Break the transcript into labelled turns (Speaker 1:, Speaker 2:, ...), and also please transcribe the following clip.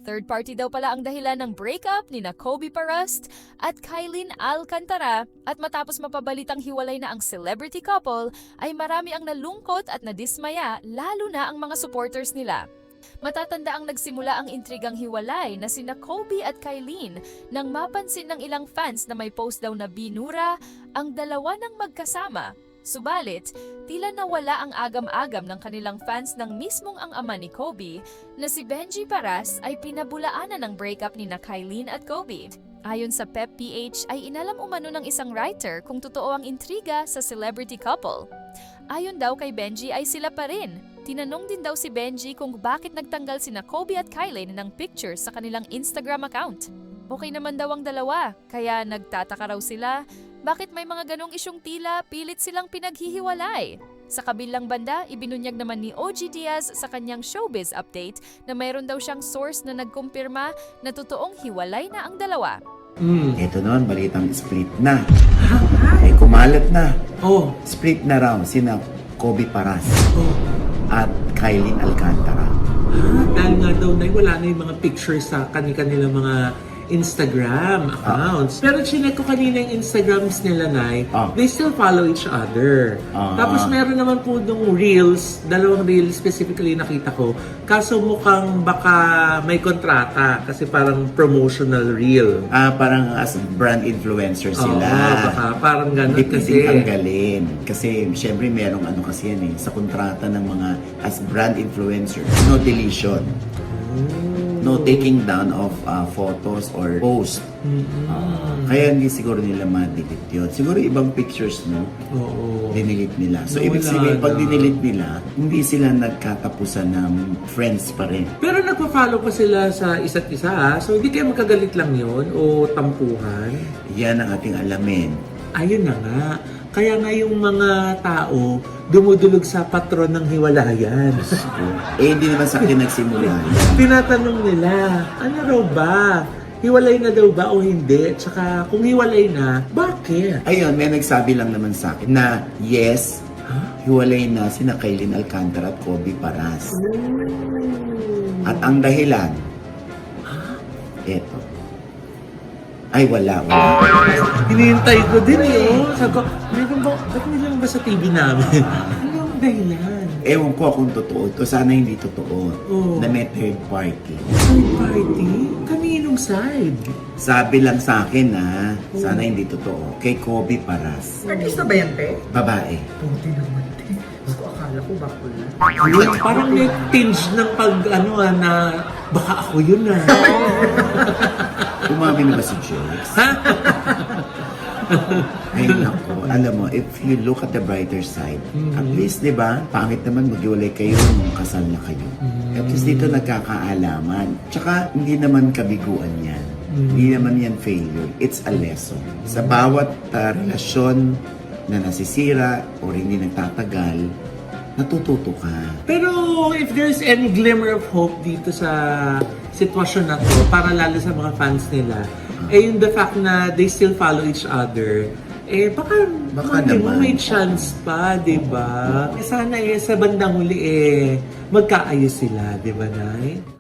Speaker 1: Third party daw pala ang dahilan ng breakup ni na Kobe Parast at Kylene Alcantara at matapos mapabalitang hiwalay na ang celebrity couple ay marami ang nalungkot at nadismaya lalo na ang mga supporters nila. Matatanda ang nagsimula ang intrigang hiwalay na sina Kobe at Kylene nang mapansin ng ilang fans na may post daw na binura ang dalawa ng magkasama. Subalit, tila nawala ang agam-agam ng kanilang fans nang mismong ang ama ni Kobe na si Benji Paras ay pinabulaanan ng breakup ni na Kylene at Kobe. Ayon sa PEP.PH ay inalam umano ng isang writer kung totoo ang intriga sa celebrity couple. Ayon daw kay Benji ay sila pa rin. Tinanong din daw si Benji kung bakit nagtanggal sina Kobe at Kylene ng pictures sa kanilang Instagram account. Okay naman daw ang dalawa, kaya nagtataka raw sila bakit may mga ganong isyong tila pilit silang pinaghihiwalay. Sa kabilang banda, ibinunyag naman ni OG Diaz sa kanyang showbiz update na mayroon daw siyang source na nagkumpirma na totoong hiwalay na ang dalawa.
Speaker 2: Ito naman, balitang split na. Ay, kumalat na. Split na raw sina Kobe Paras at Kylene Alcantara.
Speaker 3: Dahil nga daw na wala na yung mga pictures sa kanilang mga Instagram accounts. Pero chinek ko kanina yung Instagrams nila, Nay. They still follow each other. Tapos meron naman po nung reels, dalawang reels specifically nakita ko. Kaso mukhang baka may kontrata kasi parang promotional reel.
Speaker 2: Parang as brand influencer sila.
Speaker 3: Baka parang gano'n
Speaker 2: Hindi
Speaker 3: kasi.
Speaker 2: tanggalin. Kasi syempre merong ano kasi yan sa kontrata ng mga as brand influencer. No deletion. No taking down of photos or post. Kaya hindi siguro nila ma-delete yun. Siguro ibang pictures, no? Dinelete nila. So, ibig sabihin, pag dinelete nila, hindi sila nagkatapusan ng friends pa rin.
Speaker 3: Pero nagpa-follow pa sila sa isa't isa, ha? So, hindi kayo magkagalit lang yun o tampuhan?
Speaker 2: Yan ang ating alamin.
Speaker 3: Ayun na nga. Kaya nga yung mga tao dumudulog sa patron ng hiwalayan.
Speaker 2: Hindi naman sa akin nagsimula.
Speaker 3: Tinatanong nila, ano raw ba? Hiwalay na daw ba o hindi? Tsaka kung hiwalay na, bakit?
Speaker 2: Ayun, may nagsabi lang naman sa akin na yes, hiwalay na sina Kylene Alcantara at Kobe Paras. At ang dahilan, eto. Ay, wala.
Speaker 3: Hinihintay ko din Sabi ko, ba't nilang ba sa TV namin? Ano ang dahilan?
Speaker 2: Ewan ko kung totoo ito. Sana hindi totoo. Na may third party.
Speaker 3: Third party? Kaninong side?
Speaker 2: Sabi lang sa akin sana hindi totoo. Kay Kobe Paras.
Speaker 4: Artista ba yan, Pe?
Speaker 2: Babae.
Speaker 4: Puti naman, Pe. Gusto akala ko bakula.
Speaker 3: Yun, parang may tinge ng na baka ako yun
Speaker 2: Umami na ba si Jax? Ay nako, alam mo, if you look at the brighter side, at least, di ba, pangit naman maghiwalay kayo nung kasal na kayo. At least dito nagkakaalaman. Tsaka, hindi naman kabiguan yan. Hindi naman yan failure. It's a lesson. Sa bawat relasyon na nasisira o hindi nagtatagal, natututo ka.
Speaker 3: Pero if there's any glimmer of hope dito sa sitwasyon na to, para lalo sa mga fans nila, yung the fact na they still follow each other, baka
Speaker 2: naman.
Speaker 3: May chance pa, di ba? Sana sa bandang huli, magkaayos sila, di ba, Nay?